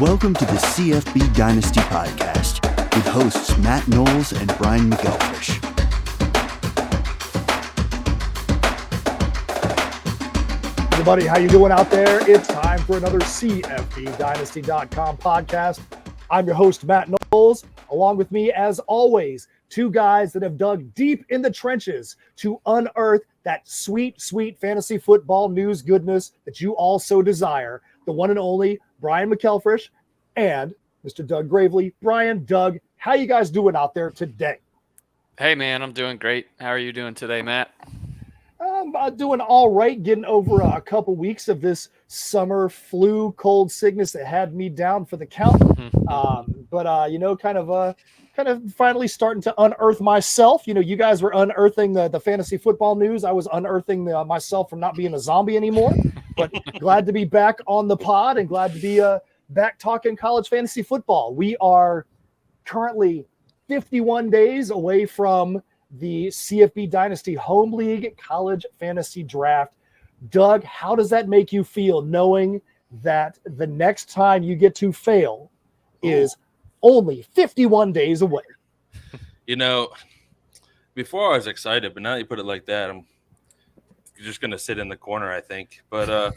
Welcome to the CFB Dynasty podcast with hosts Matt Knowles and Brian McElfish. Everybody, how you doing out there? It's time for another CFBDynasty.com podcast. I'm your host, Matt Knowles. Along with me, as always, two guys that have dug deep in the trenches to unearth that sweet, sweet fantasy football news goodness that you all so desire. The one and only Brian McElfish and Mr. Doug Gravely. Brian, Doug, how you guys doing out there today? Hey, man, I'm doing great. How are you doing today, Matt? I'm doing all right, getting over a couple weeks of this summer flu, cold sickness that had me down for the count. Kind of finally starting to unearth myself. You know, you guys were unearthing the fantasy football news. I was unearthing myself from not being a zombie anymore. But glad to be back on the pod and glad to be back talking college fantasy football. We are currently 51 days away from the CFB Dynasty Home League College Fantasy Draft. Doug, how does that make you feel knowing that the next time you get to fail is only 51 days away? You know, before I was excited, but now you put it like that, I'm just going to sit in the corner, I think. But, I'm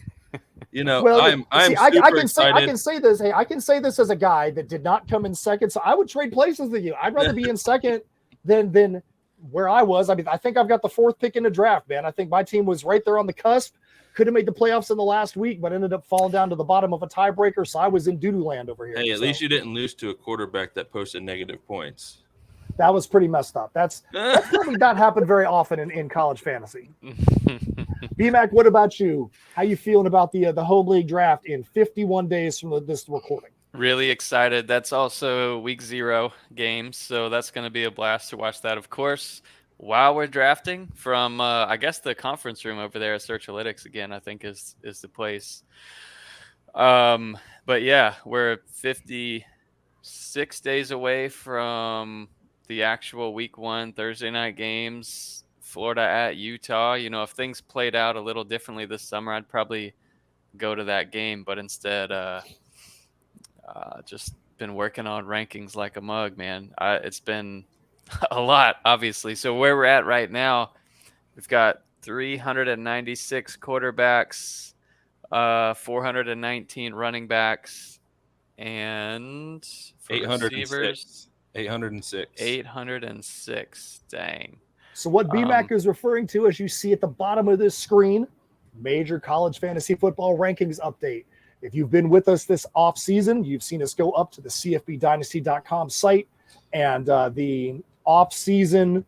super excited. I can say this. Hey, I can say this as a guy that did not come in second, so I would trade places with you. I'd rather be in second than where I was. I mean, I think I've got the fourth pick in the draft, man. I think my team was right there on the cusp. Could have made the playoffs in the last week, but ended up falling down to the bottom of a tiebreaker, so I was in doo-doo land over here. Hey, at least you didn't lose to a quarterback that posted negative points. That was pretty messed up. That's probably not happened very often in college fantasy. BMAC, what about you? How you feeling about the home league draft in 51 days from this recording? Really excited. That's also week 0 games, so that's going to be a blast to watch that, of course. While we're drafting from, I guess, the conference room over there at Searchalytics again, I think is the place. But yeah, we're 56 days away from the actual week 1 Thursday night games. Florida at Utah. You know, if things played out a little differently this summer, I'd probably go to that game, but instead, just been working on rankings like a mug, man. It's been a lot, obviously. So where we're at right now, we've got 396 quarterbacks, 419 running backs, and 806. 806. Dang. So what BMAC is referring to, as you see at the bottom of this screen, major college fantasy football rankings update. If you've been with us this off season, you've seen us go up to the CFBDynasty.com site, and the off season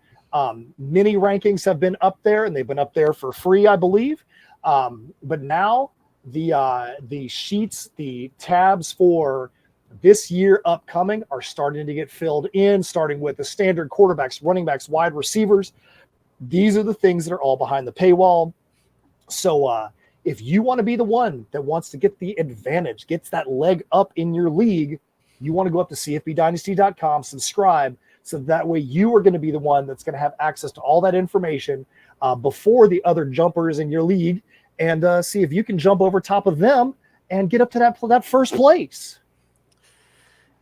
mini rankings have been up there, and they've been up there for free, I believe. But now the sheets, the tabs for this year upcoming are starting to get filled in, starting with the standard quarterbacks, running backs, wide receivers. These are the things that are all behind the paywall. So if you want to be the one that wants to get the advantage, gets that leg up in your league, you want to go up to CFBDynasty.com, subscribe, so that way you are going to be the one that's going to have access to all that information before the other jumpers in your league, and see if you can jump over top of them and get up to that first place.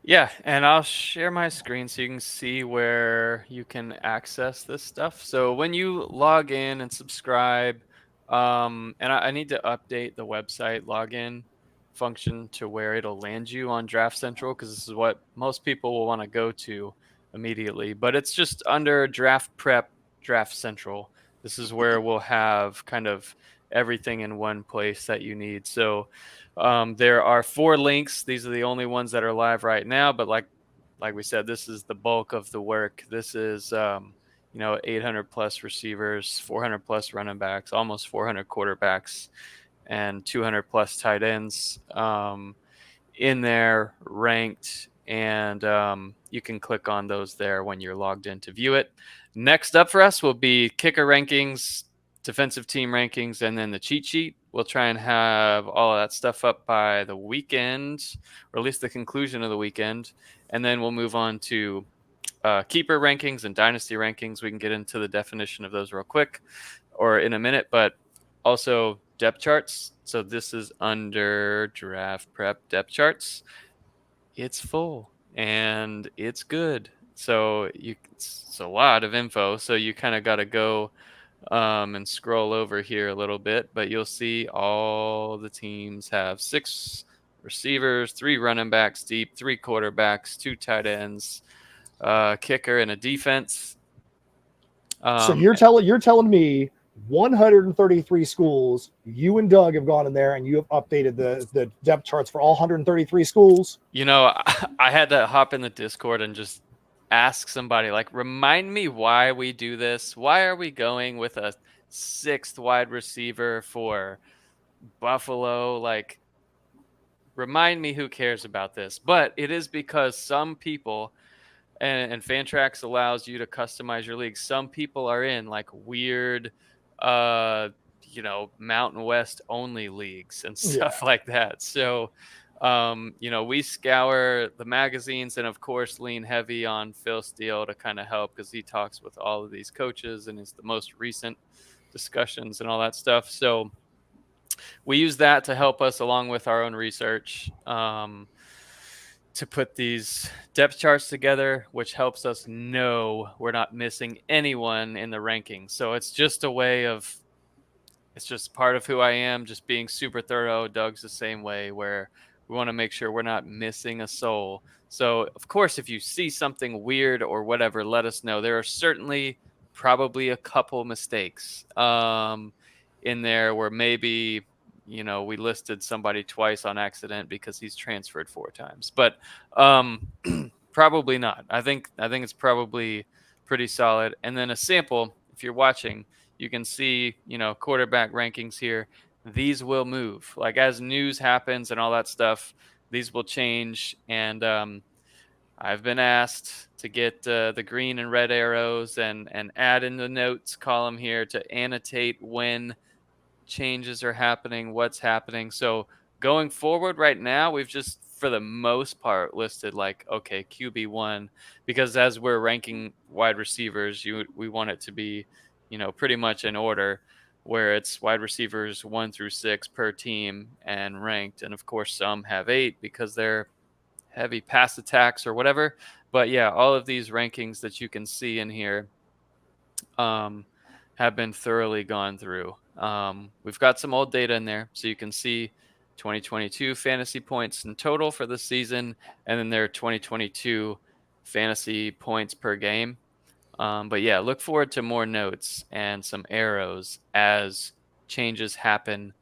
Yeah, and I'll share my screen so you can see where you can access this stuff. So when you log in and subscribe, and I need to update the website login function to where it'll land you on Draft Central, because this is what most people will want to go to immediately. But it's just under Draft Prep, Draft Central. This is where we'll have kind of everything in one place that you need. So there are 4 links. These are the only ones that are live right now. But like we said, this is the bulk of the work. This is 800 plus receivers, 400 plus running backs, almost 400 quarterbacks, and 200 plus tight ends in there ranked. And you can click on those there when you're logged in to view it. Next up for us will be kicker rankings, defensive team rankings, and then the cheat sheet. We'll try and have all of that stuff up by the weekend, or at least the conclusion of the weekend. And then we'll move on to keeper rankings and dynasty rankings. We can get into the definition of those real quick or in a minute, but also depth charts. So this is under draft prep depth charts. it's full and it's good. So it's a lot of info. So you kind of got to go and scroll over here a little bit, but you'll see all the teams have 6 receivers, 3 running backs deep, 3 quarterbacks, 2 tight ends, kicker, and a defense. So you're telling me 133 schools, you and Doug have gone in there and you have updated the depth charts for all 133 schools? I had to hop in the Discord and just ask somebody, like, remind me why we do this. Why are we going with a 6th wide receiver for Buffalo? Like, remind me who cares about this. But it is because some people, and Fantrax allows you to customize your league. Some people are in like weird, Mountain West only leagues and stuff like that. So, we scour the magazines and of course lean heavy on Phil Steele to kind of help because he talks with all of these coaches and is the most recent discussions and all that stuff. So we use that to help us along with our own research. To put these depth charts together, which helps us know we're not missing anyone in the rankings. So it's just it's just part of who I am, just being super thorough. Doug's the same way, where we want to make sure we're not missing a soul. So, of course, if you see something weird or whatever, let us know. There are certainly probably a couple mistakes in there where maybe we listed somebody twice on accident because he's transferred 4 times, but probably not. I think it's probably pretty solid. And then a sample, if you're watching, you can see, quarterback rankings here. These will move. Like as news happens and all that stuff, these will change. And I've been asked to get the green and red arrows and add in the notes column here to annotate when changes are happening, what's happening. So going forward right now, we've just for the most part listed like, okay, QB1, because as we're ranking wide receivers, we want it to be, pretty much in order where it's wide receivers 1 through 6 per team and ranked. And of course, some have 8 because they're heavy pass attacks or whatever. But yeah, all of these rankings that you can see in here have been thoroughly gone through. We've got some old data in there, so you can see 2022 fantasy points in total for the season, and then their 2022 fantasy points per game. But yeah, look forward to more notes and some arrows as changes happen.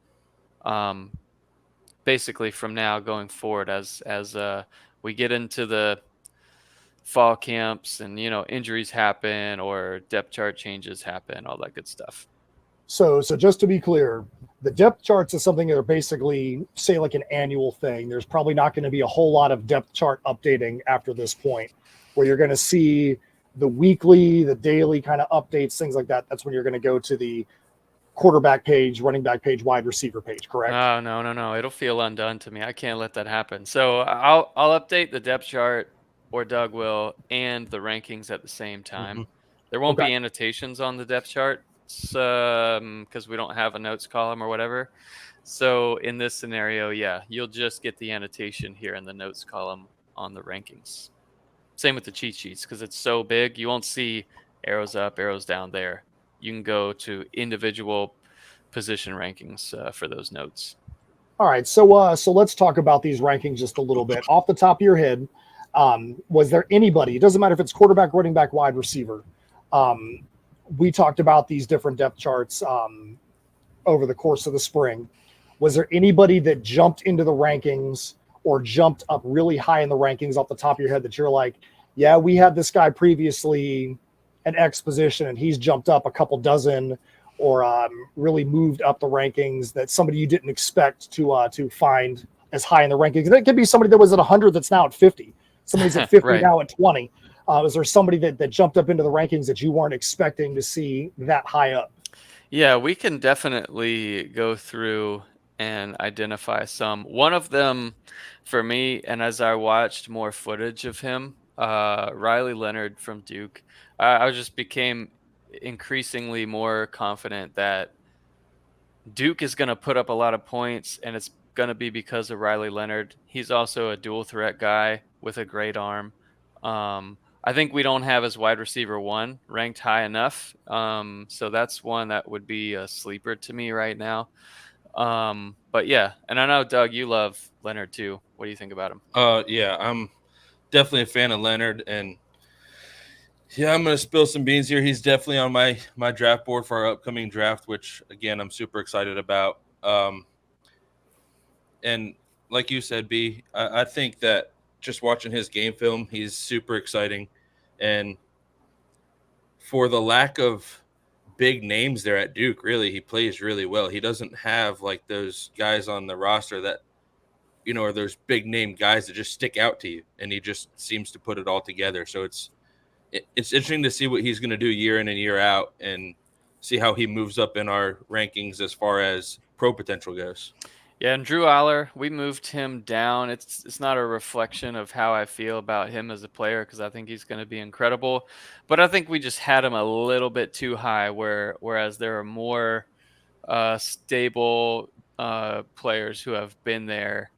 Basically, from now going forward, as we get into the fall camps and injuries happen or depth chart changes happen, all that good stuff. So just to be clear, the depth charts is something that are basically, say, like an annual thing. There's probably not going to be a whole lot of depth chart updating after this point, where you're going to see the weekly, the daily kind of updates, things like that. That's when you're going to go to the quarterback page, running back page, wide receiver page, correct? Oh, no. It'll feel undone to me. I can't let that happen. So I'll update the depth chart, or Doug will, and the rankings at the same time. Mm-hmm. There won't be annotations on the depth chart because we don't have a notes column or whatever. So in this scenario, yeah, you'll just get the annotation here in the notes column on the rankings. Same with the cheat sheets, because it's so big, you won't see arrows up, arrows down there. You can go to individual position rankings for those notes. All right, so let's talk about these rankings just a little bit. Off the top of your head, was there anybody, it doesn't matter if it's quarterback, running back, wide receiver, we talked about these different depth charts over the course of the spring. Was there anybody that jumped into the rankings or jumped up really high in the rankings off the top of your head that you're like, yeah, we had this guy previously an X position and he's jumped up a couple dozen, or really moved up the rankings, that somebody you didn't expect to find as high in the rankings? And it could be somebody that was at 100 that's now at 50. Somebody's at 50 right. Now at 20. Is there somebody that jumped up into the rankings that you weren't expecting to see that high up? Yeah, we can definitely go through and identify some. One of them for me, and as I watched more footage of him, Riley Leonard from Duke, I just became increasingly more confident that Duke is going to put up a lot of points, and it's going to be because of Riley Leonard. He's also a dual threat guy with a great arm. I think we don't have his wide receiver 1 ranked high enough. So that's one that would be a sleeper to me right now. But yeah, and I know, Doug, you love Leonard too. What do you think about him? Yeah, I'm definitely a fan of Leonard, and yeah, I'm going to spill some beans here. He's definitely on my draft board for our upcoming draft, which, again, I'm super excited about. And like you said, B, I think that just watching his game film, he's super exciting. And for the lack of big names there at Duke, really, he plays really well. He doesn't have like those guys on the roster that, are those big name guys that just stick out to you, and he just seems to put it all together. So it's interesting to see what he's going to do year in and year out, and see how he moves up in our rankings as far as pro potential goes. Yeah, and Drew Aller, we moved him down. It's not a reflection of how I feel about him as a player, because I think he's going to be incredible. But I think we just had him a little bit too high, whereas there are more stable players who have been there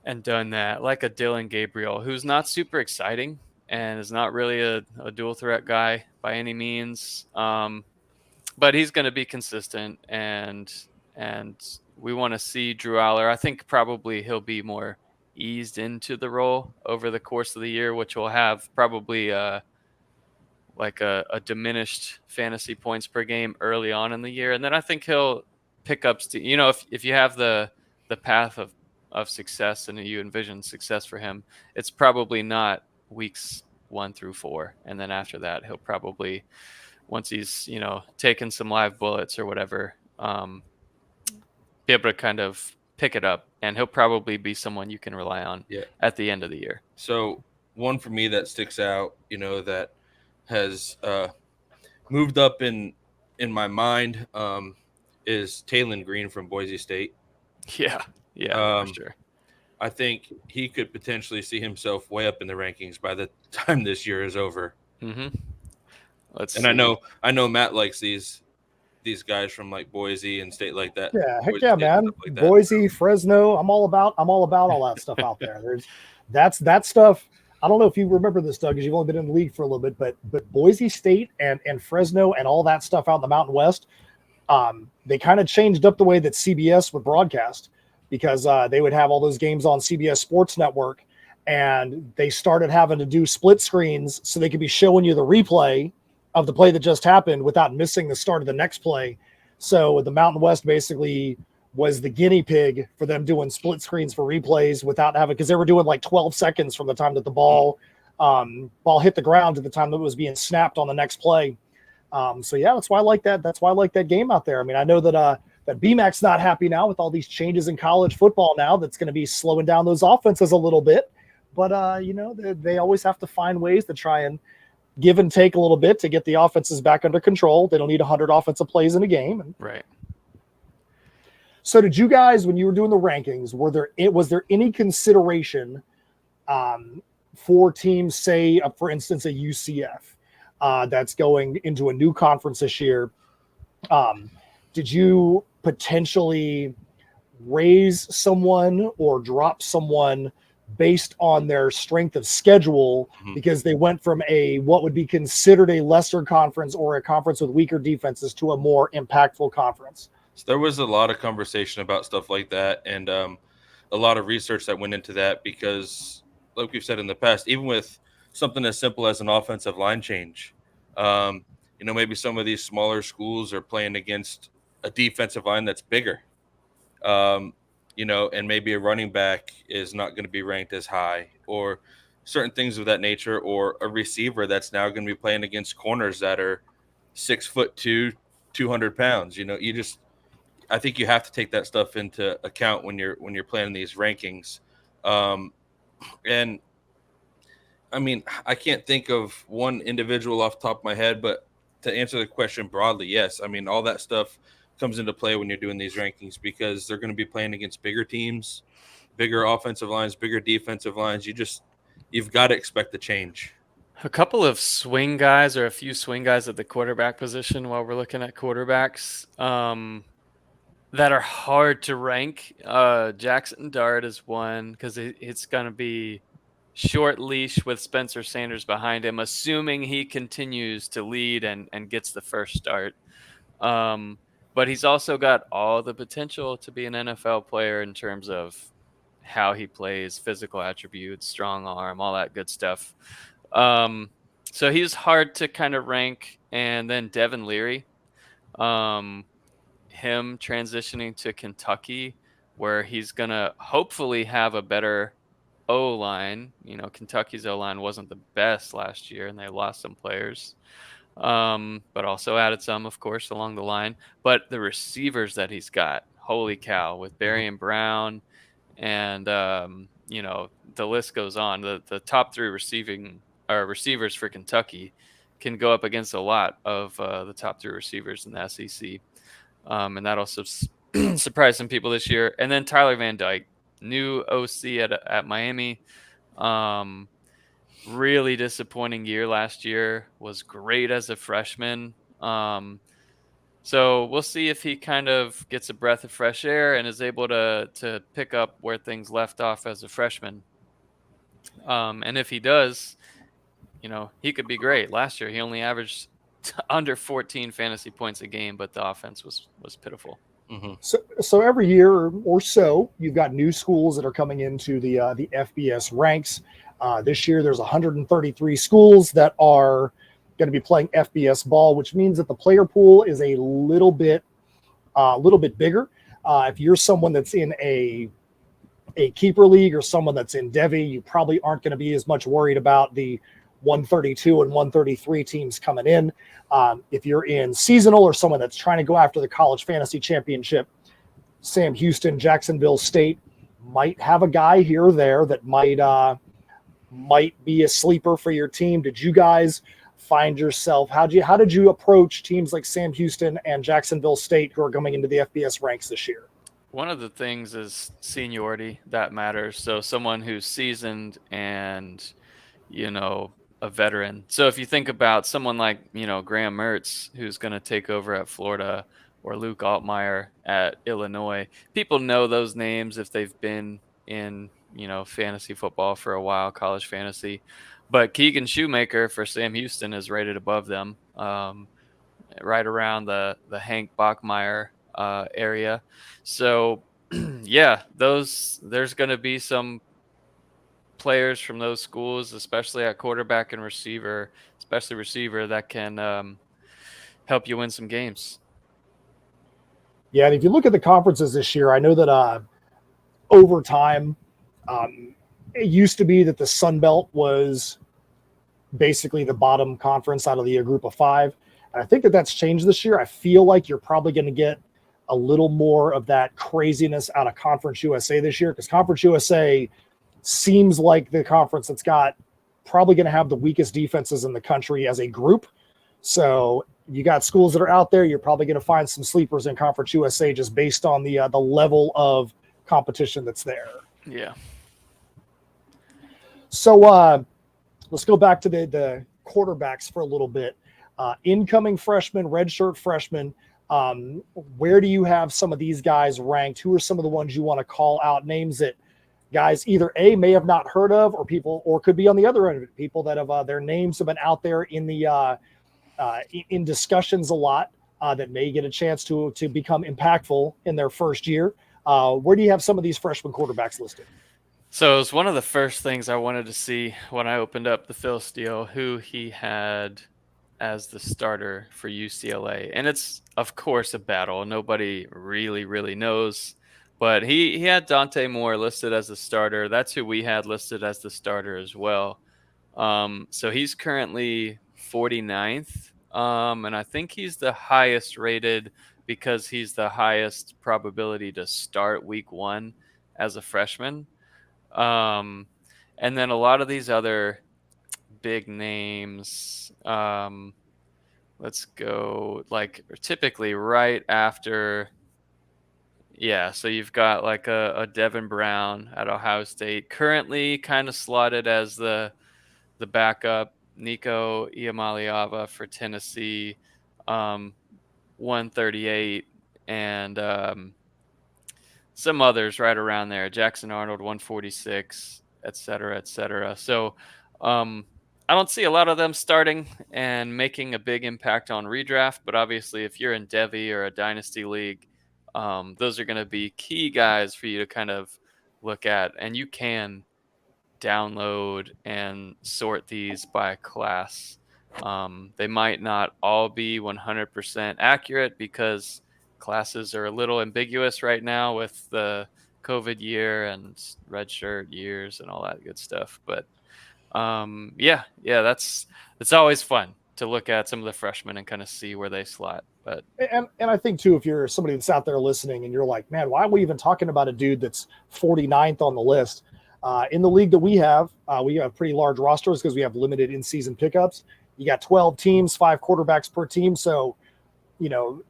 and done that, like a Dylan Gabriel, who's not super exciting and is not really a dual threat guy by any means. But he's going to be consistent, and we want to see Drew Aller. I think probably he'll be more eased into the role over the course of the year, which will have probably like a diminished fantasy points per game early on in the year. And then I think he'll pick up, if you have the path of success and you envision success for him, it's probably not weeks 1 through 4. And then after that, he'll probably, once he's, taken some live bullets or whatever, be able to kind of pick it up, and he'll probably be someone you can rely on at the end of the year. So one for me that sticks out, that has moved up in my mind is Taylon Green from Boise State. Yeah, for sure. I think he could potentially see himself way up in the rankings by the time this year is over. Mm-hmm. I know Matt likes these guys from like Boise and state like that. Yeah, heck yeah, man. Like Boise, Fresno. I'm all about all that stuff out there. That's that stuff. I don't know if you remember this, Doug, because you've only been in the league for a little bit, but Boise State and Fresno and all that stuff out in the Mountain West, they kind of changed up the way that CBS would broadcast, because they would have all those games on CBS Sports Network, and they started having to do split screens so they could be showing you the replay of the play that just happened without missing the start of the next play. So the Mountain West basically was the guinea pig for them doing split screens for replays without having, because they were doing like 12 seconds from the time that the ball hit the ground to the time that it was being snapped on the next play. So yeah, that's why I like that. That's why I like that game out there. I mean, I know that BMAC's not happy now with all these changes in college football now. That's going to be slowing down those offenses a little bit, but they always have to find ways to try and give and take a little bit to get the offenses back under control. They don't need 100 offensive plays in a game. Right. So did you guys, when you were doing the rankings, was there any consideration for teams, say, for instance, a UCF that's going into a new conference this year? Did you potentially raise someone or drop someone based on their strength of schedule, because they went from what would be considered a lesser conference or a conference with weaker defenses to a more impactful conference? So there was a lot of conversation about stuff like that, and a lot of research that went into that, because like we've said in the past, even with something as simple as an offensive line change, maybe some of these smaller schools are playing against a defensive line that's bigger. And maybe a running back is not going to be ranked as high, or certain things of that nature, or a receiver that's now going to be playing against corners that are 6'2", 200 pounds. I think you have to take that stuff into account when you're planning these rankings. And I mean, I can't think of one individual off the top of my head, but to answer the question broadly, yes. I mean, all that stuff comes into play when you're doing these rankings, because they're going to be playing against bigger teams, bigger offensive lines, bigger defensive lines. You've got to expect the change. A couple of swing guys, or a few swing guys at the quarterback position while we're looking at quarterbacks. that are hard to rank. Jackson Dart is one because it's going to be short leash with Spencer Sanders behind him, assuming he continues to lead and gets the first start. But he's also got all the potential to be an NFL player in terms of how he plays, physical attributes, strong arm, all that good stuff. So he's hard to kind of rank. And then Devin Leary, um, him transitioning to Kentucky, where he's going to hopefully have a better O line. Kentucky's O line wasn't the best last year and they lost some players, but also added some, of course, along the line. But the receivers that he's got, holy cow, with Barry and Brown, and the list goes on. The top three receivers for Kentucky can go up against a lot of the top three receivers in the SEC, and that'll surprise some people this year. And then Tyler Van Dyke, new OC at Miami. Really disappointing year last year. Was great as a freshman. So we'll see if he kind of gets a breath of fresh air and is able to pick up where things left off as a freshman. And if he does, he could be great. Last year he only averaged under 14 fantasy points a game, but the offense was pitiful. Mm-hmm. So every year or so, you've got new schools that are coming into the FBS ranks. This year, there's 133 schools that are going to be playing FBS ball, which means that the player pool is a little bit bigger. If you're someone that's in a keeper league or someone that's in Devy, you probably aren't going to be as much worried about the 132 and 133 teams coming in. If you're in seasonal or someone that's trying to go after the college fantasy championship, Sam Houston, Jacksonville State might have a guy here or there that might be a sleeper for your team. Did you guys find yourself? How did you approach teams like Sam Houston and Jacksonville State who are coming into the FBS ranks this year? One of the things is seniority that matters. So someone who's seasoned and, a veteran. So if you think about someone like, Graham Mertz, who's going to take over at Florida, or Luke Altmaier at Illinois, people know those names if they've been in, fantasy football for a while, college fantasy. But Keegan Shoemaker for Sam Houston is rated above them, right around the Hank Bachmeier area. So, yeah, there's going to be some players from those schools, especially at quarterback and receiver, especially receiver, that can help you win some games. Yeah, and if you look at the conferences this year, I know that over time, it used to be that the Sun Belt was basically the bottom conference out of the group of five. And I think that that's changed this year. I feel like you're probably going to get a little more of that craziness out of Conference USA this year, because Conference USA seems like the conference that's got probably going to have the weakest defenses in the country as a group. So you got schools that are out there. You're probably going to find some sleepers in Conference USA just based on the level of competition that's there. Yeah. So let's go back to the quarterbacks for a little bit. Incoming freshmen, redshirt freshmen. Where do you have some of these guys ranked? Who are some of the ones you want to call out? Names that guys either may have not heard of, or could be on the other end of it. People that have their names have been out there in the in discussions a lot, that may get a chance to become impactful in their first year. Where do you have some of these freshman quarterbacks listed? So it was one of the first things I wanted to see when I opened up the Phil Steele, who he had as the starter for UCLA. And it's, of course, a battle. Nobody really knows. But he had Dante Moore listed as the starter. That's who we had listed as the starter as well. So he's currently 49th. And I think he's the highest rated because he's the highest probability to start week one as a freshman. And then a lot of these other big names, let's go like typically right after. Yeah, so you've got like a Devin Brown at Ohio State, currently kind of slotted as the backup. Nico Iamaleava for Tennessee, 138, and some others right around there. Jackson Arnold, 146, et cetera, et cetera. So I don't see a lot of them starting and making a big impact on redraft. But obviously, if you're in Devy or a Dynasty League, those are going to be key guys for you to kind of look at. And you can download and sort these by class. They might not all be 100% accurate because classes are a little ambiguous right now with the COVID year and redshirt years and all that good stuff. But yeah, that's always fun to look at some of the freshmen and kind of see where they slot. But And I think too, if you're somebody that's out there listening and you're like, man, why are we even talking about a dude that's 49th on the list? In the league that we have pretty large rosters because we have limited in-season pickups. You got 12 teams, 5 quarterbacks per team. So,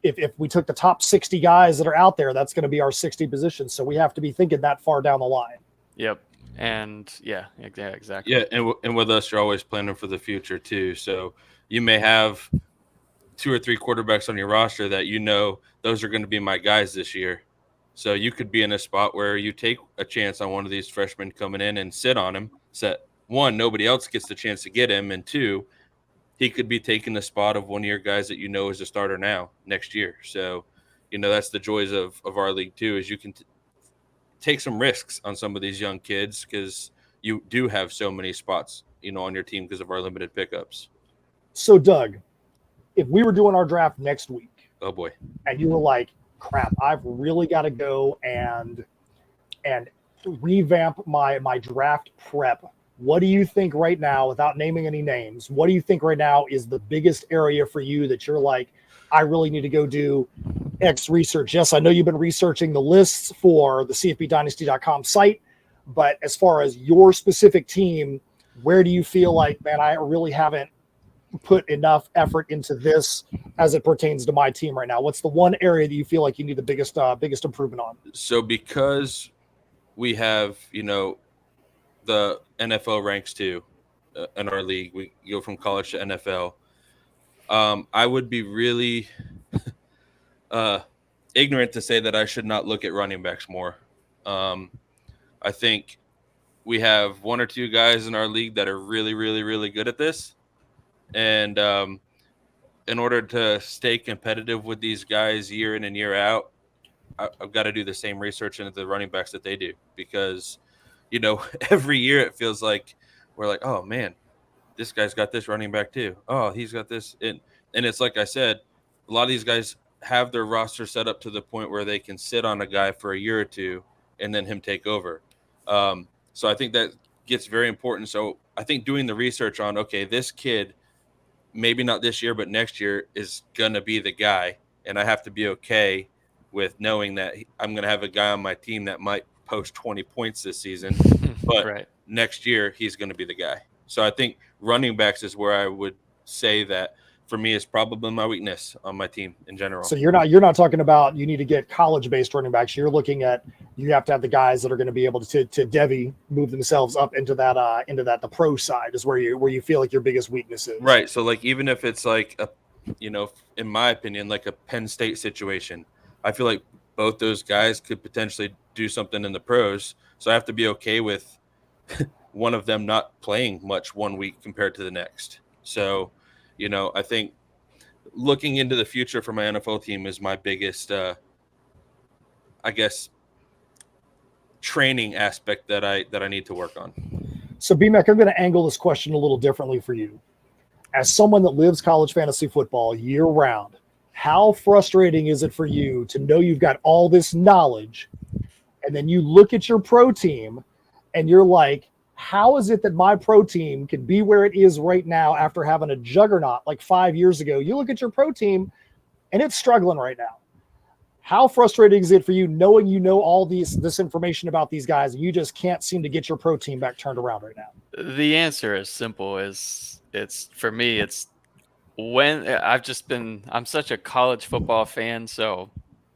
if we took the top 60 guys that are out there, that's going to be our 60 positions. So we have to be thinking that far down the line. Yep. And yeah, exactly. Yeah, and with us, you're always planning for the future too. So you may have 2 or 3 quarterbacks on your roster that those are going to be my guys this year. So you could be in a spot where you take a chance on one of these freshmen coming in and sit on him. So one, nobody else gets the chance to get him, and 2, he could be taking the spot of one of your guys that is a starter now next year. So, that's the joys of our league too, is you can take some risks on some of these young kids because you do have so many spots, on your team because of our limited pickups. So, Doug, if we were doing our draft next week, oh boy, and you were like, crap, I've really got to go and revamp my draft prep. What do you think right now, without naming any names, what do you think right now is the biggest area for you that you're like, I really need to go do X research? Yes, I know you've been researching the lists for the CFBDynasty.com site, but as far as your specific team, where do you feel like, man, I really haven't put enough effort into this as it pertains to my team right now? What's the one area that you feel like you need the biggest improvement on? So because we have, the NFL ranks too in our league, we go from college to NFL. I would be really ignorant to say that I should not look at running backs more. I think we have 1 or 2 guys in our league that are really, really, really good at this. And in order to stay competitive with these guys year in and year out, I've got to do the same research into the running backs that they do, because, every year it feels like we're like, oh man, this guy's got this running back too. Oh, he's got this. And it's like I said, a lot of these guys have their roster set up to the point where they can sit on a guy for a year or 2 and then him take over. So I think that gets very important. So I think doing the research on, okay, this kid, maybe not this year, but next year is going to be the guy. And I have to be okay with knowing that I'm going to have a guy on my team that might post 20 points this season, but next year he's going to be the guy. So I think running backs is where I would say that for me is probably my weakness on my team in general. So you're not talking about you need to get college-based running backs. You're looking at you have to have the guys that are going to be able to Devy move themselves up into that the pro side is where you feel like your biggest weakness is. Right. So like even if it's like a, in my opinion, like a Penn State situation, I feel like both those guys could potentially do something in the pros. So I have to be okay with one of them not playing much one week compared to the next. So, I think looking into the future for my NFL team is my biggest, I guess, training aspect that I need to work on. So, BMAC, I'm going to angle this question a little differently for you. As someone that lives college fantasy football year round, how frustrating is it for you to know you've got all this knowledge and then you look at your pro team and you're like, how is it that my pro team can be where it is right now after having a juggernaut like 5 years ago? You look at your pro team and it's struggling right now. How frustrating is it for you knowing all this information about these guys and you just can't seem to get your pro team back turned around right now? The answer is simple. It's for me, it's when I'm such a college football fan, so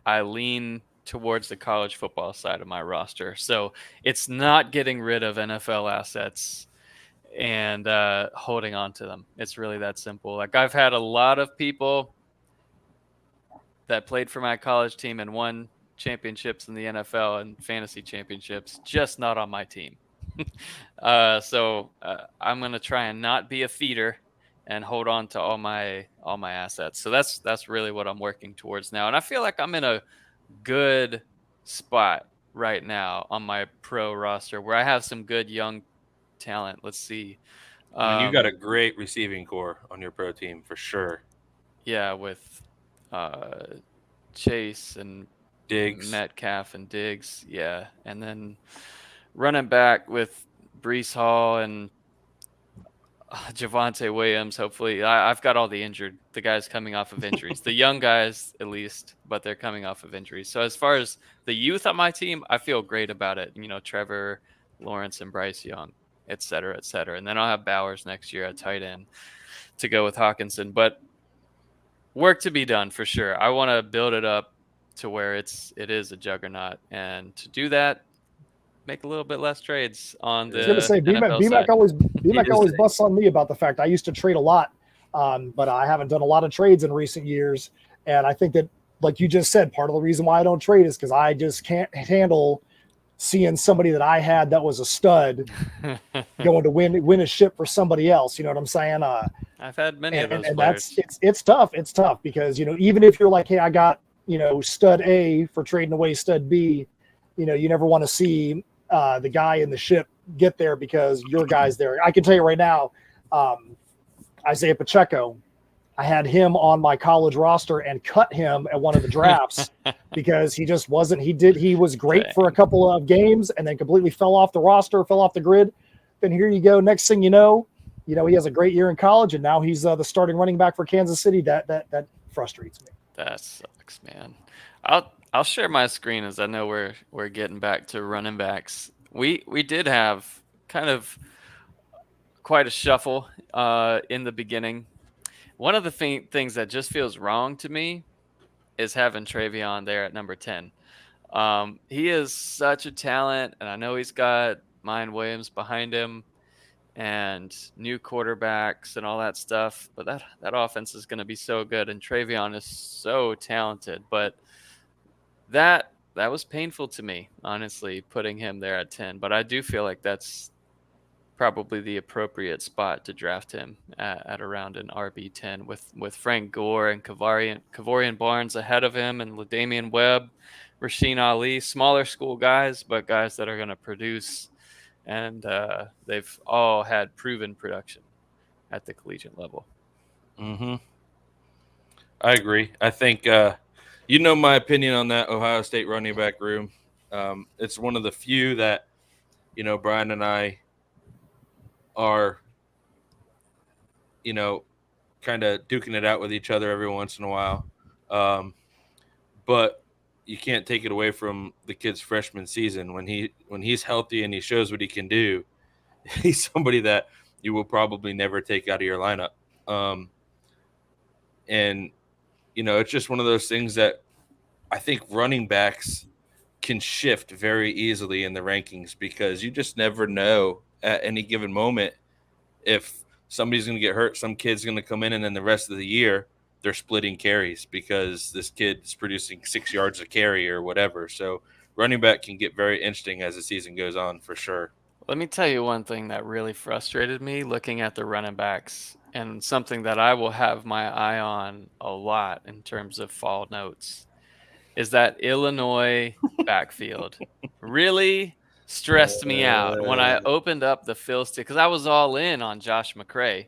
I lean towards the college football side of my roster. So it's not getting rid of NFL assets and holding on to them. It's really that simple. Like I've had a lot of people that played for my college team and won championships in the NFL and fantasy championships, just not on my team. So I'm gonna try and not be a feeder and hold on to all my assets. So that's really what I'm working towards now, and I feel like I'm in a good spot right now on my pro roster where I have some good young talent. Let's see. I mean, you got a great receiving core on your pro team for sure. Yeah, with Chase and Diggs. Metcalf and Diggs. Yeah, and then running back with Brees Hall and Javonte Williams. Hopefully, I've got all the guys coming off of injuries, the young guys at least, but they're coming off of injuries. So as far as the youth on my team, I feel great about it. Trevor Lawrence and Bryce Young, et cetera, et cetera. And then I'll have Bowers next year at tight end to go with Hawkinson. But work to be done for sure. I want to build it up to where it is a juggernaut, and to do that, make a little bit less trades on the. I was gonna say BMAC always busts on me about the fact I used to trade a lot, but I haven't done a lot of trades in recent years, and I think that, like you just said, part of the reason why I don't trade is because I just can't handle seeing somebody that I had that was a stud going to win a ship for somebody else. You know what I'm saying? I've had many of those and players. It's tough. It's tough because even if you're like, hey, I got stud A for trading away stud B, you never want to see the guy in the ship get there because your guy's there. I can tell you right now, Isaiah Pacheco, I had him on my college roster and cut him at one of the drafts because he just wasn't. He was great for a couple of games and then completely fell off the roster, fell off the grid. Then here you go. Next thing you know, he has a great year in college and now he's the starting running back for Kansas City. That frustrates me. That sucks, man. I'll share my screen as I know we're getting back to running backs. We did have kind of quite a shuffle in the beginning. One of the things that just feels wrong to me is having Travion there at number 10. He is such a talent, and I know he's got Mayan Williams behind him and new quarterbacks and all that stuff, but that offense is going to be so good, and Travion is so talented. But that was painful to me, honestly, putting him there at 10. But I do feel like that's probably the appropriate spot to draft him at around an RB10 with Frank Gore and Kavorian Barnes ahead of him, and LaDamian Webb, Rasheen Ali, smaller school guys, but guys that are going to produce, and they've all had proven production at the collegiate level. Mm-hmm. I agree. I think my opinion on that Ohio State running back room. It's one of the few that Brian and I are, kind of duking it out with each other every once in a while. But you can't take it away from the kid's freshman season. When he's healthy and he shows what he can do, he's somebody that you will probably never take out of your lineup. And, it's just one of those things that I think running backs can shift very easily in the rankings because you just never know at any given moment if somebody's going to get hurt, some kid's going to come in, and then the rest of the year they're splitting carries because this kid is producing 6 yards a carry or whatever. So running back can get very interesting as the season goes on for sure. Let me tell you one thing that really frustrated me looking at the running backs, and something that I will have my eye on a lot in terms of fall notes, is that Illinois backfield. Really stressed me out when I opened up the Phil Steele, because I was all in on Josh McCray,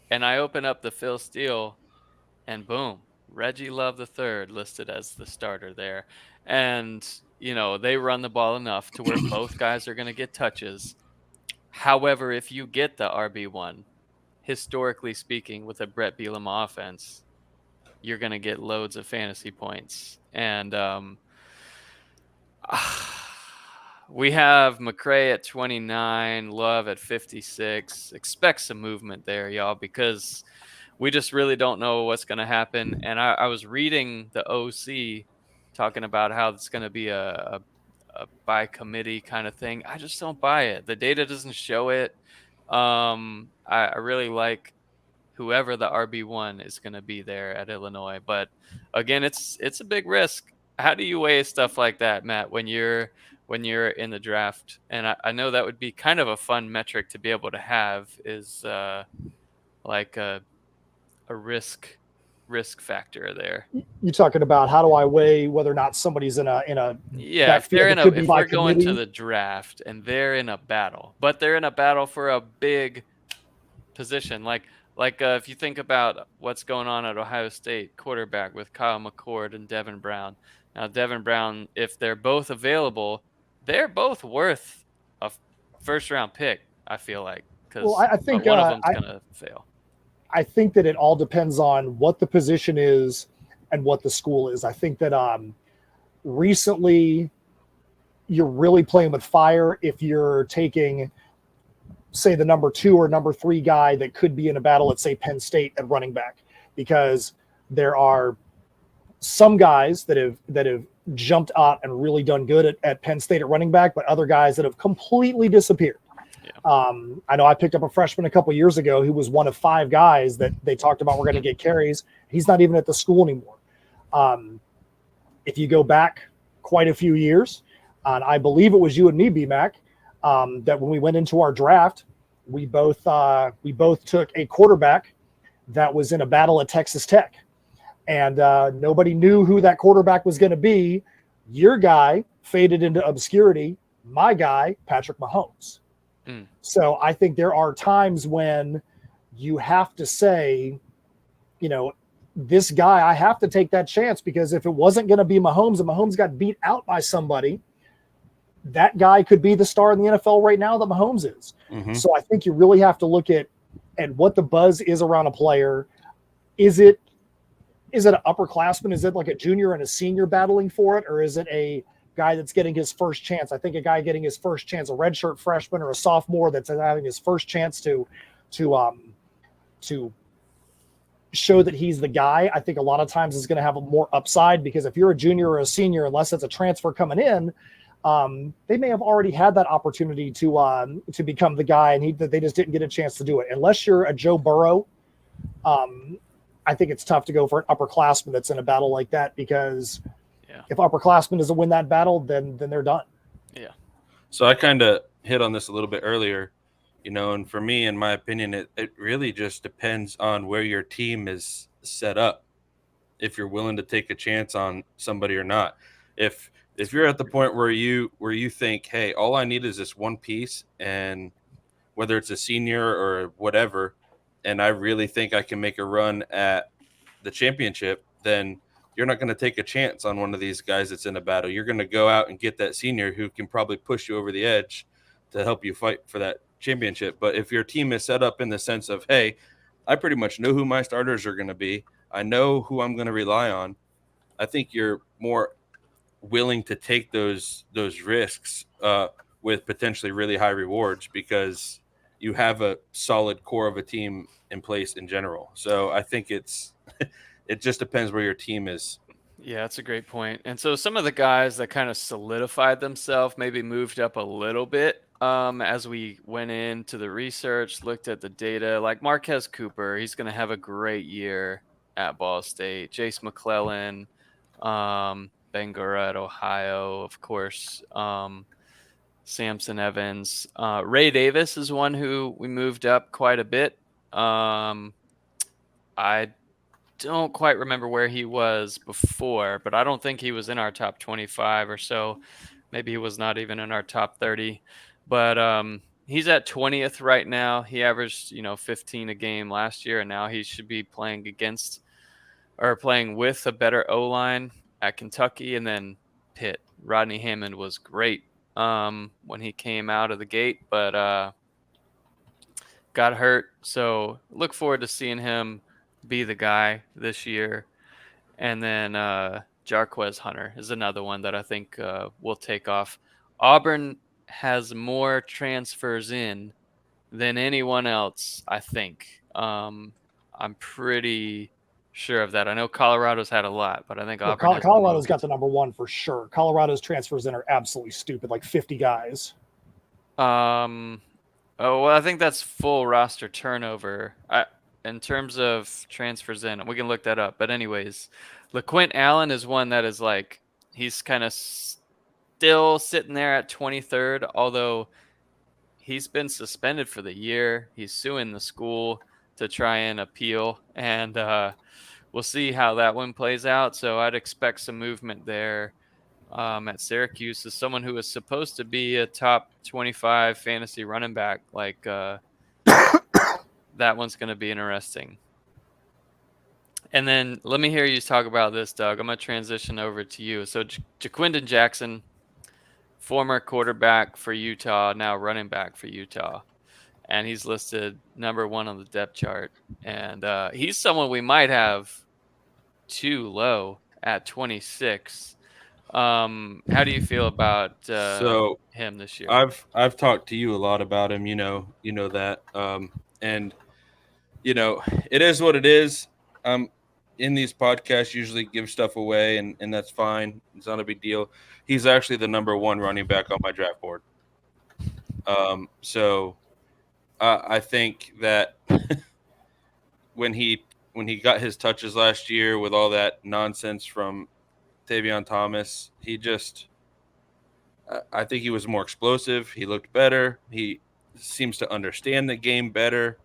and I opened up the Phil Steele, and boom, Reggie Love III listed as the starter there. And they run the ball enough to where both guys are going to get touches. However, if you get the RB1, historically speaking, with a Brett Bielema offense, you're going to get loads of fantasy points. And we have McCray at 29, Love at 56. Expect some movement there, y'all, because we just really don't know what's going to happen. And I was reading the OC talking about how it's going to be a by committee kind of thing. I just don't buy it. The data doesn't show it. I really like whoever the RB1 is going to be there at Illinois. But again, it's a big risk. how do you weigh stuff like that, Matt, when you're in the draft? And I know that would be kind of a fun metric to be able to have, is like a risk factor there. You talking about how do I weigh whether or not somebody's in a Yeah, backfield that could be if by we're going to committee? the draft and they're in a battle, but they're in a battle for a big position, like if you think about what's going on at Ohio State quarterback with Kyle McCord and Devin Brown. Now, Devin Brown, if they're both available, they're both worth a first round pick, I feel like, Well, because I think one of them's gonna fail. I think that it all depends on what the position is and what the school is. I think that recently you're really playing with fire if you're taking, say, the number 2 or number 3 guy that could be in a battle at, say, Penn State at running back, because there are some guys that have jumped out and really done good at Penn State at running back, but other guys that have completely disappeared. Yeah. I know I picked up a freshman a couple years ago who was one of 5 guys that they talked about were going to get carries. He's not even at the school anymore. If you go back quite a few years, and I believe it was you and me, B-Mac, that when we went into our draft, we both took a quarterback that was in a battle at Texas Tech, and nobody knew who that quarterback was going to be. Your guy faded into obscurity. My guy, Patrick Mahomes. So I think there are times when you have to say, this guy, I have to take that chance, because if it wasn't going to be Mahomes and Mahomes got beat out by somebody, that guy could be the star in the NFL right now that Mahomes is. Mm-hmm. So I think you really have to look at what the buzz is around a player. Is it an upperclassman? Is it like a junior and a senior battling for it? Or is it a guy that's getting his first chance? I think a guy getting his first chance, a redshirt freshman or a sophomore that's having his first chance to show that he's the guy, I think a lot of times is going to have a more upside, because if you're a junior or a senior, unless it's a transfer coming in, they may have already had that opportunity to become the guy, and they just didn't get a chance to do it. Unless you're a Joe Burrow, I think it's tough to go for an upperclassman that's in a battle like that, because if upperclassman doesn't win that battle, then they're done. Yeah. So I kind of hit on this a little bit earlier, and for me, in my opinion, it really just depends on where your team is set up, if you're willing to take a chance on somebody or not. If you're at the point where you think, hey, all I need is this one piece, and whether it's a senior or whatever, and I really think I can make a run at the championship, then you're not going to take a chance on one of these guys that's in a battle. You're going to go out and get that senior who can probably push you over the edge to help you fight for that championship. But if your team is set up in the sense of, hey, I pretty much know who my starters are going to be, I know who I'm going to rely on, I think you're more willing to take those risks with potentially really high rewards, because you have a solid core of a team in place in general. So I think it just depends where your team is. Yeah, that's a great point. And so some of the guys that kind of solidified themselves maybe moved up a little bit as we went into the research, looked at the data, like Marquez Cooper. He's going to have a great year at Ball State. Jace McClellan, Bangura at Ohio, of course. Samson Evans. Ray Davis is one who we moved up quite a bit. I don't quite remember where he was before, but I don't think he was in our top 25 or so. Maybe he was not even in our top 30. But he's at 20th right now. He averaged, 15 a game last year, and now he should be playing with a better O-line at Kentucky. And then Pitt. Rodney Hammond was great when he came out of the gate, but got hurt. So look forward to seeing him be the guy this year. And then Jarquez Hunter is another one that I think will take off. Auburn has more transfers in than anyone else, I think. I'm pretty sure of that. I know Colorado's had a lot, but I think Auburn Colorado's got the number one for sure. Colorado's transfers in are absolutely stupid, like 50 guys. Oh, well, I think that's full roster turnover. In terms of transfers in, we can look that up. But anyways, LaQuint Allen is one that is like, he's kind of still sitting there at 23rd, although he's been suspended for the year. He's suing the school to try and appeal, and we'll see how that one plays out. So I'd expect some movement there at Syracuse as someone who is supposed to be a top 25 fantasy running back. Like that one's going to be interesting. And then let me hear you talk about this, Doug. I'm going to transition over to you. So Jaquindon Jackson, former quarterback for Utah, now running back for Utah. And he's listed number 1 on the depth chart. And he's someone we might have too low at 26. How do you feel about him this year? I've talked to you a lot about him, you know that. And it is what it is. In these podcasts usually give stuff away, and that's fine. It's not a big deal. He's actually the number 1 running back on my draft board. So I think that when he got his touches last year with all that nonsense from Tavion Thomas, I think he was more explosive. He looked better. He seems to understand the game better.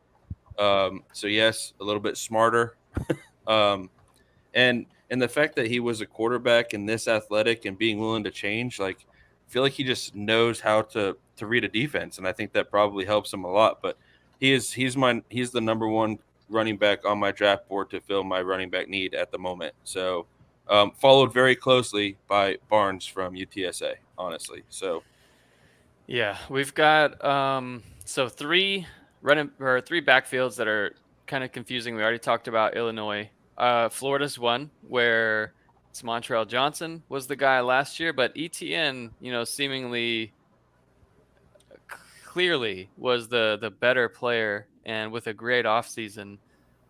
So yes, a little bit smarter. And the fact that he was a quarterback and this athletic and being willing to change, like, I feel like he just knows how to read a defense, and I think that probably helps him a lot. But he's the number 1 running back on my draft board to fill my running back need at the moment. So followed very closely by Barnes from UTSA, honestly. So yeah, we've got 3 backfields that are kind of confusing. We already talked about Illinois. Florida's one where it's Montrell Johnson was the guy last year, but ETN, seemingly clearly was the better player, and with a great offseason.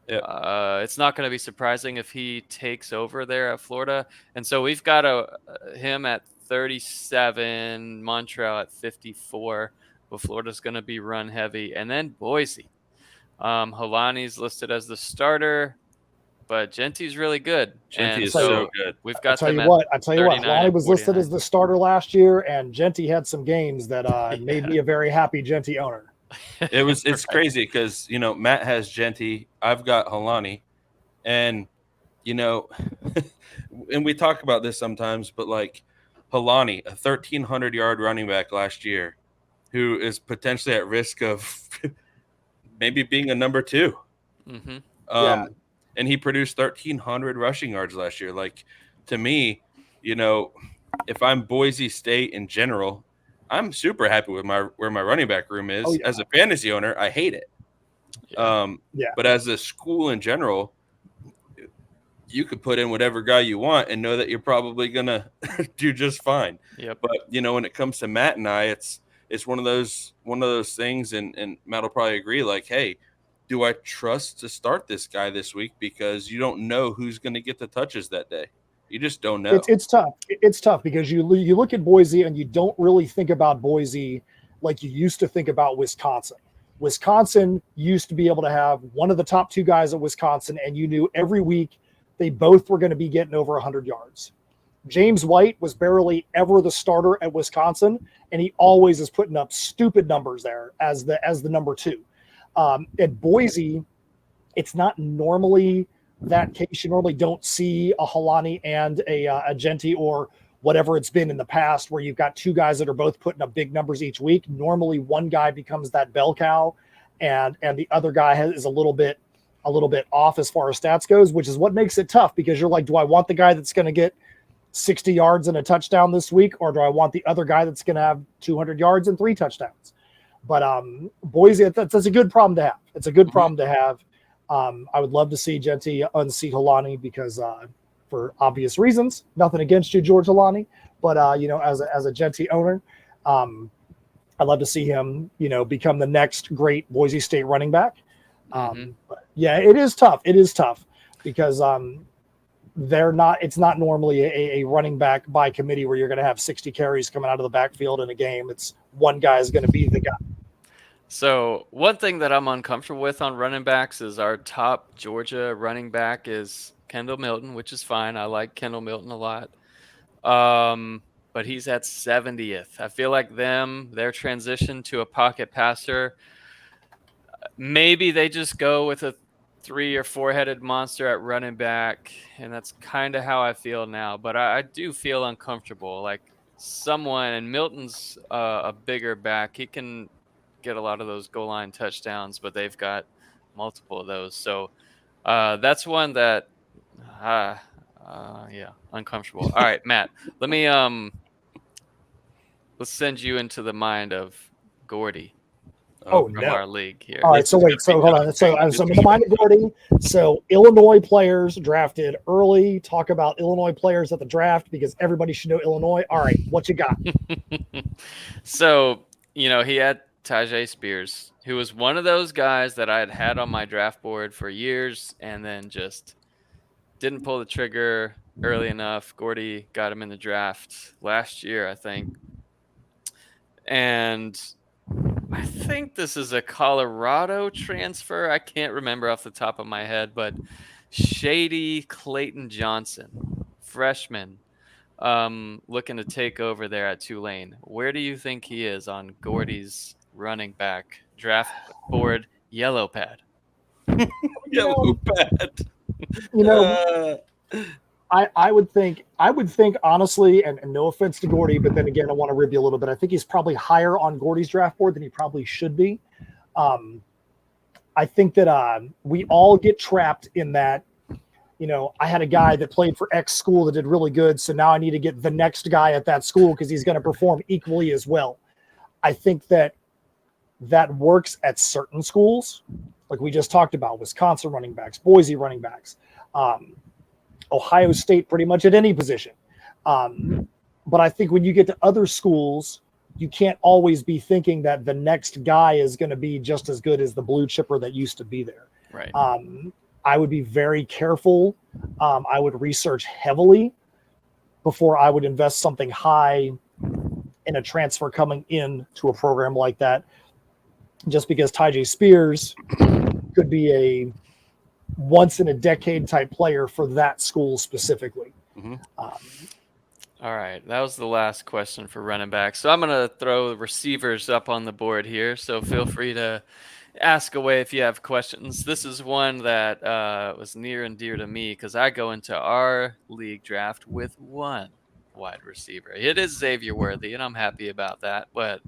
Yep. It's not going to be surprising if he takes over there at Florida. And so we've got him at 37, Montrell at 54, but Florida's going to be run heavy. And then Boise. Halani's listed as the starter, but Genty's really good. Genty is so good. We've got I tell you what, Halani was listed as the starter last year, and Genty had some games that made me a very happy Genty owner. It's Right. crazy because Matt has Genty, I've got Halani, and and we talk about this sometimes, but like Halani, a 1,300-yard running back last year, who is potentially at risk of maybe being a number 2. Mm-hmm. And he produced 1,300 rushing yards last year. Like, to me, if I'm Boise State in general, I'm super happy with where my running back room is. Oh, yeah. As a fantasy owner, I hate it. But as a school in general, you could put in whatever guy you want and know that you're probably gonna do just fine. Yep. But when it comes to Matt and I, it's one of those things, and Matt will probably agree. Like, hey, do I trust to start this guy this week? Because you don't know who's going to get the touches that day. You just don't know. It's tough. It's tough because you look at Boise and you don't really think about Boise like you used to think about Wisconsin. Wisconsin used to be able to have one of the top 2 guys at Wisconsin, and you knew every week they both were going to be getting over 100 yards. James White was barely ever the starter at Wisconsin, and he always is putting up stupid numbers there as the number 2. At Boise, it's not normally that case. You normally don't see a Halani and a Genty or whatever it's been in the past, where you've got 2 guys that are both putting up big numbers each week. Normally, one guy becomes that bell cow, and the other guy is a little bit off as far as stats goes, which is what makes it tough, because you're like, do I want the guy that's going to get 60 yards and a touchdown this week, or do I want the other guy that's going to have 200 yards and 3 touchdowns? But Boise, that's a good problem to have. It's a good problem to have. I would love to see Genty unseat Halani because, for obvious reasons, nothing against you, George Halani, but as a Genty owner, I'd love to see him, become the next great Boise State running back. But yeah, it is tough. It is tough because it's not normally a running back by committee where you're going to have 60 carries coming out of the backfield in a game. It's one guy is going to be the guy. So one thing that I'm uncomfortable with on running backs is our top Georgia running back is Kendall Milton, which is fine. I like Kendall Milton a lot. But he's at 70th. I feel like their transition to a pocket passer, maybe they just go with a 3 or 4-headed monster at running back, and that's kind of how I feel now. But I do feel uncomfortable. Like someone, and Milton's a bigger back. He can get a lot of those goal line touchdowns, but they've got multiple of those. So that's one that, uncomfortable. All right, Matt, let me let's send you into the mind of Gordy. From our league here. All right, so wait, so hold on. So I'm in the mind of Gordy. So Illinois players drafted early. Talk about Illinois players at the draft because everybody should know Illinois. All right, what you got? So, he had Tajay Spears, who was one of those guys that I had on my draft board for years and then just didn't pull the trigger early enough. Gordy got him in the draft last year, I think. And I think this is a Colorado transfer. I can't remember off the top of my head, but Shady Clayton Johnson, freshman, looking to take over there at Tulane. Where do you think he is on Gordy's running back draft board yellow pad? Yellow pad. I would think honestly, and no offense to Gordy, but then again, I want to rib you a little bit. I think he's probably higher on Gordy's draft board than he probably should be. I think that we all get trapped in that. I had a guy that played for X school that did really good, so now I need to get the next guy at that school because he's going to perform equally as well. I think that works at certain schools, like we just talked about, Wisconsin running backs, Boise running backs. Ohio State, pretty much at any position. But I think when you get to other schools, you can't always be thinking that the next guy is going to be just as good as the blue chipper that used to be there. Right. I would be very careful. I would research heavily before I would invest something high in a transfer coming in to a program like that, just because Tajay Spears could be a once in a decade type player for that school specifically. Mm-hmm. All right. That was the last question for running back. So I'm going to throw the receivers up on the board here. So feel free to ask away if you have questions. This is one that was near and dear to me because I go into our league draft with one wide receiver. It is Xavier Worthy, and I'm happy about that. But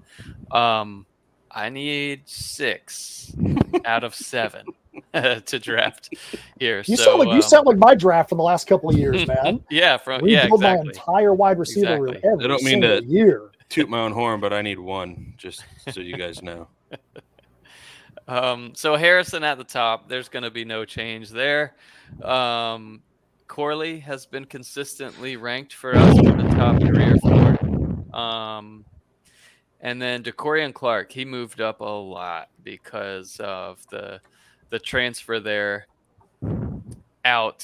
I need 6 out of 7 to draft here. You sound like my draft from the last couple of years, man. Exactly. My entire wide receiver room every I don't mean to year. Toot my own horn, but I need one, just so you guys know. So Harrison at the top, there's going to be no change there. Corley has been consistently ranked for us in the top 3 or 4. And then DeCorian Clark, he moved up a lot because of the transfer there out.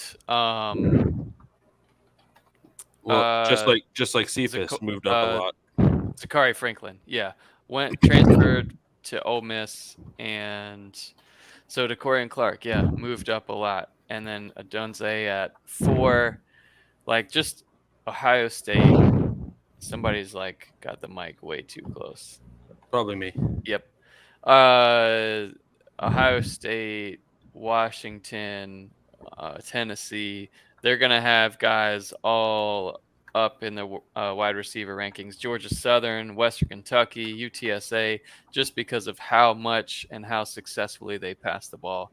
Just like Cephas moved up a lot. Zachary Franklin, transferred to Ole Miss, and so DeCorian Clark, moved up a lot. And then Adonze at 4, like just Ohio State. Somebody's got the mic way too close. Probably me. Yep. Ohio State, Washington, Tennessee. They're going to have guys all up in the wide receiver rankings. Georgia Southern, Western Kentucky, UTSA, just because of how much and how successfully they pass the ball.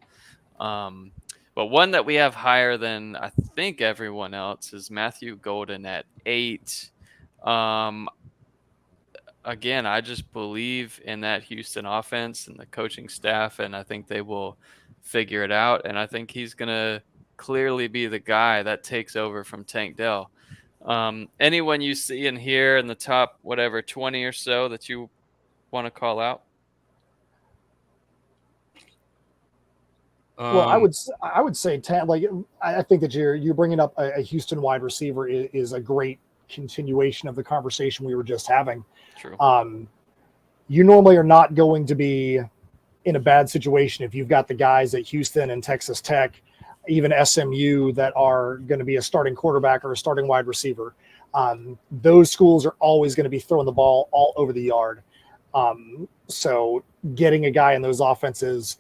But one that we have higher than I think everyone else is Matthew Golden at 8. Again, I just believe in that Houston offense and the coaching staff, and I think they will figure it out. And I think he's going to clearly be the guy that takes over from Tank Dell. Anyone you see in here in the top, 20 or so that you want to call out? Well, I would say, I think that you're bringing up a Houston wide receiver is a great continuation of the conversation we were just having. True. You normally are not going to be in a bad situation if you've got the guys at Houston and Texas Tech, even SMU, that are going to be a starting quarterback or a starting wide receiver. Those schools are always going to be throwing the ball all over the yard. So getting a guy in those offenses,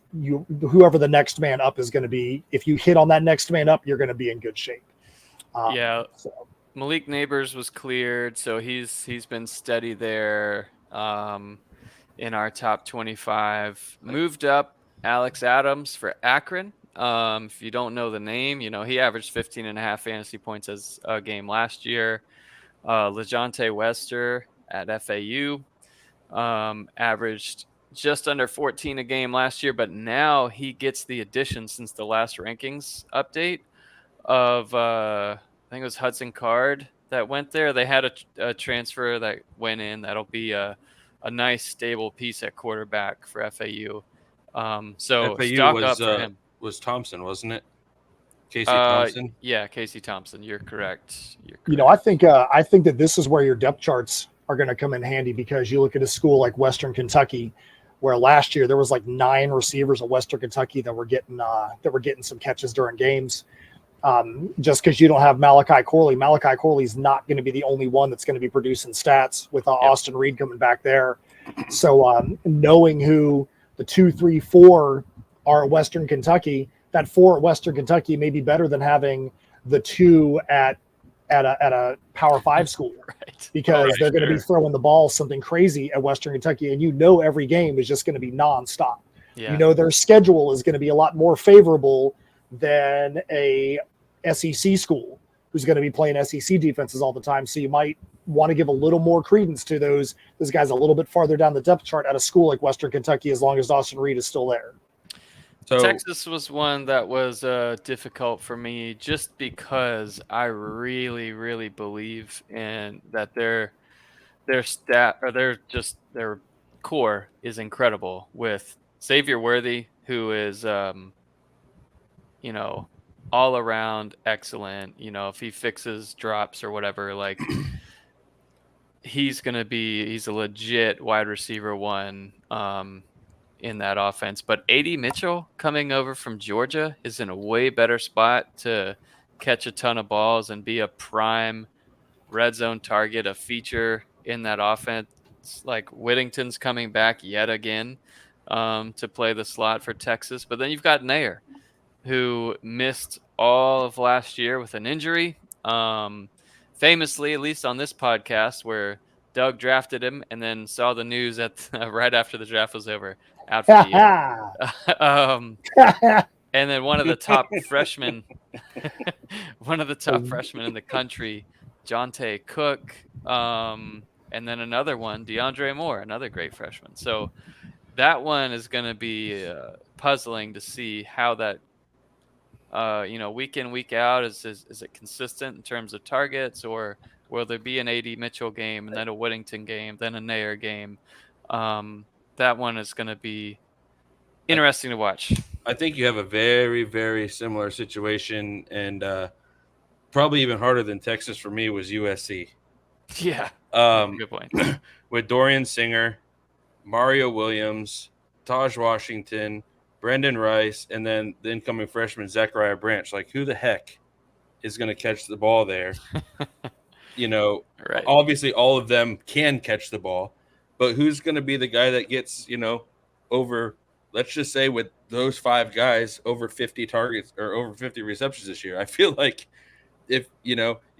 whoever the next man up is going to be, if you hit on that next man up, you're going to be in good shape. Yeah. So. Malik Neighbors was cleared, so he's been steady there in our top 25. Moved up Alex Adams for Akron. If you don't know the name, he averaged 15.5 fantasy points as a game last year. LeJonte Wester at FAU averaged just under 14 a game last year, but now he gets the addition since the last rankings update of I think it was Hudson Card that went there. They had a transfer that went in that'll be a nice stable piece at quarterback for FAU. So FAU stock up for him. Was Thompson, wasn't it? Casey Thompson. Yeah, Casey Thompson. You're correct. I think that this is where your depth charts are going to come in handy, because you look at a school like Western Kentucky, where last year there was like 9 receivers at Western Kentucky that were getting some catches during games. Just because you don't have Malachi Corley. Malachi Corley is not going to be the only one that's going to be producing stats with Austin Reed coming back there. So knowing who the 2, 3, 4 are at Western Kentucky, that 4 at Western Kentucky may be better than having the 2 at a Power 5 school, right? Because they're going to be throwing the ball something crazy at Western Kentucky, and every game is just going to be nonstop. Yeah. Their schedule is going to be a lot more favorable than a SEC school who's going to be playing SEC defenses all the time. So you might want to give a little more credence to those guys a little bit farther down the depth chart at a school like Western Kentucky, as long as Austin Reed is still there. So Texas was one that was difficult for me, just because I really, really believe in that their core is incredible, with Xavier Worthy, who is all around excellent. If he fixes drops or whatever, like he's a legit wide receiver one in that offense. But A.D. Mitchell coming over from Georgia is in a way better spot to catch a ton of balls and be a prime red zone target, a feature in that offense. Like Whittington's coming back yet again to play the slot for Texas. But then you've got Nair, who missed all of last year with an injury. Famously, at least on this podcast, where Doug drafted him and then saw the news right after the draft was over, out for the year. And then one of the top freshmen in the country, Jonte Cook, and then another one, DeAndre Moore, another great freshman. So that one is going to be puzzling to see how that, week in, week out, is it consistent in terms of targets, or will there be an A.D. Mitchell game and then a Whittington game, then a Nair game? That one is going to be interesting to watch. I think you have a very, very similar situation, and probably even harder than Texas for me was USC. Yeah, good point. With Dorian Singer, Mario Williams, Taj Washington, Brendan Rice, and then the incoming freshman Zachariah Branch. Like, who the heck is going to catch the ball there? Right. Obviously all of them can catch the ball, but who's going to be the guy that gets, over, let's just say with those 5 guys, over 50 targets or over 50 receptions this year? I feel like if, you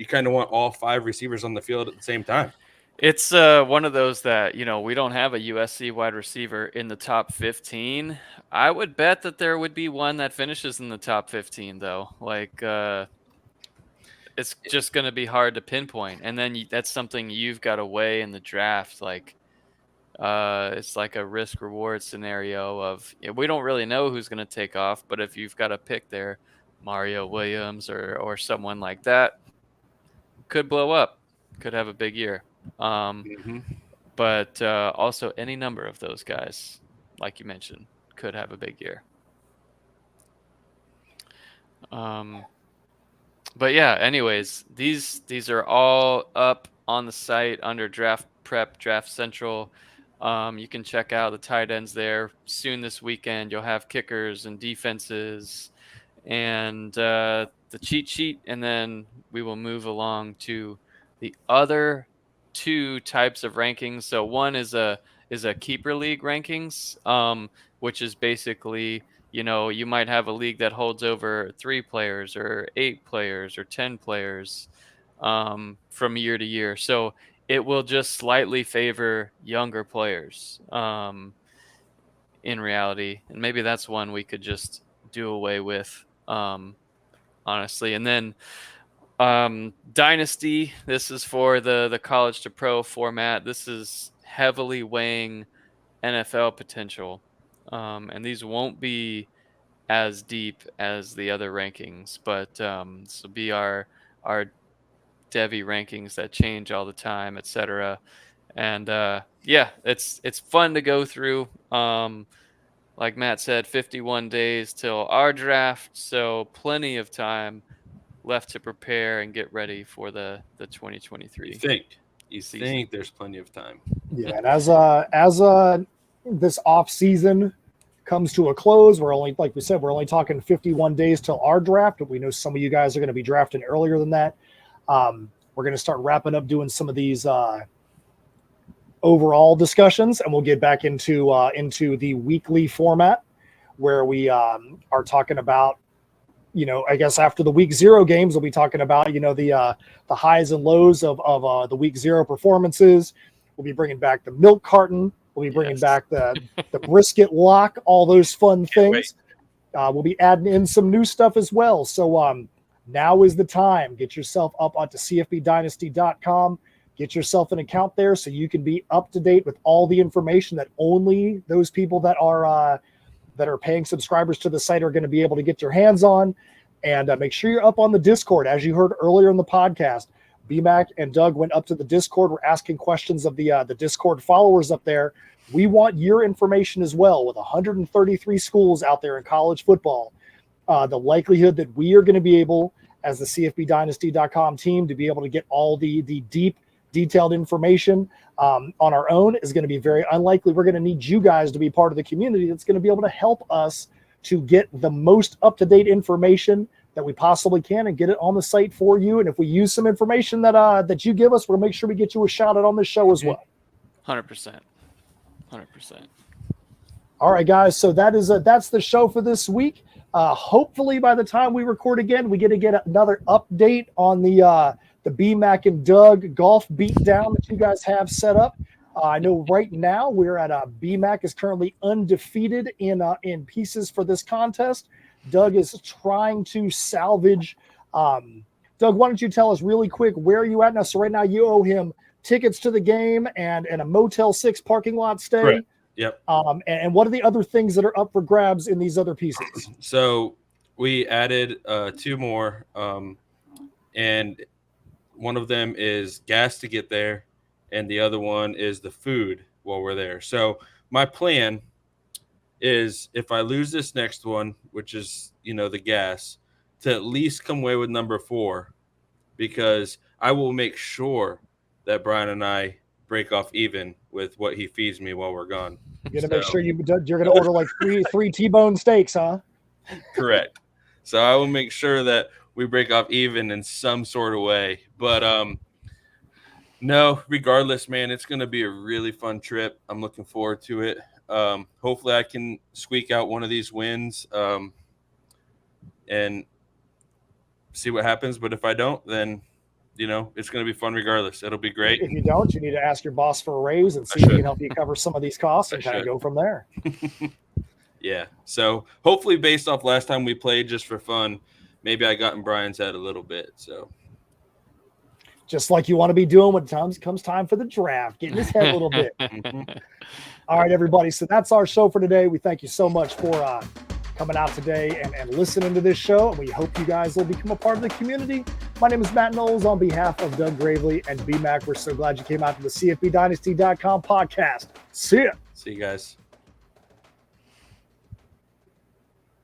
kind of want all 5 receivers on the field at the same time. It's one of those that, we don't have a USC wide receiver in the top 15. I would bet that there would be one that finishes in the top 15, though. Like, it's just going to be hard to pinpoint. And then that's something you've got to weigh in the draft. Like, it's like a risk reward scenario of, we don't really know who's going to take off, but if you've got a pick there, Mario Williams or someone like that, could blow up, could have a big year. But also any number of those guys, like you mentioned, could have a big year. But yeah, anyways, these are all up on the site under Draft Prep, Draft Central. You can check out the tight ends there. Soon this weekend, you'll have kickers and defenses and the cheat sheet, and then we will move along to The other two types of rankings. So one is a keeper league rankings, which is basically, you might have a league that holds over 3 players or 8 players or 10 players from year to year. So it will just slightly favor younger players in reality. And maybe that's one we could just do away with, honestly. And then Dynasty, this is for the college to pro format. This is heavily weighing NFL potential. And these won't be as deep as the other rankings, but this will be our Devi rankings that change all the time, etc. And yeah, it's fun to go through. Like Matt said, 51 days till our draft, so plenty of time left to prepare and get ready for the 2023. You season. think there's plenty of time. Yeah, and as this off season comes to a close, we're only, like we said, we're only talking 51 days till our draft, but we know some of you guys are going to be drafting earlier than that. We're going to start wrapping up doing some of these overall discussions, and we'll get back into the weekly format where we are talking about, I guess after the week 0 games, we'll be talking about, the highs and lows of the week 0 performances. We'll be bringing back the milk carton. We'll be bringing back the brisket lock, all those fun things. We'll be adding in some new stuff as well. So now is the time. Get yourself up onto CFBDynasty.com. Get yourself an account there so you can be up to date with all the information that only those people that are paying subscribers to the site are going to be able to get their hands on. And make sure you're up on the Discord. As you heard earlier in the podcast, BMAC and Doug went up to the Discord. We're asking questions of the Discord followers up there. We want your information as well. With 133 schools out there in college football, the likelihood that we are going to be able, as the CFBDynasty.com team, to be able to get all the deep, detailed information on our own is going to be very unlikely. We're going to need you guys to be part of the community that's going to be able to help us to get the most up-to-date information that we possibly can and get it on the site for you. And if we use some information that you give us, we'll make sure we get you a shout out on this show as well. 100%. All right, guys. So that's the show for this week. Hopefully by the time we record again, we get another update on the BMAC and Doug golf beatdown that you guys have set up. I know right now we're at BMAC is currently undefeated in pieces for this contest. Doug is trying to salvage. Doug, why don't you tell us really quick where you at now? So right now you owe him tickets to the game and a Motel 6 parking lot stay. Correct. Yep. And what are the other things that are up for grabs in these other pieces? So we added 2 more, and one of them is gas to get there, and the other one is the food while we're there. So my plan is, if I lose this next one, which is, the gas, to at least come away with number 4, because I will make sure that Brian and I break off even with what he feeds me while we're gone. You're going to make sure you're going to order like three T-bone steaks, huh? Correct. So I will make sure that we break off even in some sort of way. But no, regardless, man, it's going to be a really fun trip. I'm looking forward to it. Hopefully I can squeak out one of these wins and see what happens. But if I don't, then, it's going to be fun regardless. It'll be great. If you don't, you need to ask your boss for a raise and see if he can help you cover some of these costs and kind of go from there. Yeah. So hopefully, based off last time we played, just for fun, maybe I got in Brian's head a little bit. So just like you want to be doing when comes time for the draft, get in his head a little bit. All right, everybody. So that's our show for today. We thank you so much for coming out today and listening to this show. And we hope you guys will become a part of the community. My name is Matt Knowles on behalf of Doug Gravely and BMAC. We're so glad you came out to the CFBDynasty.com podcast. See ya. See you guys.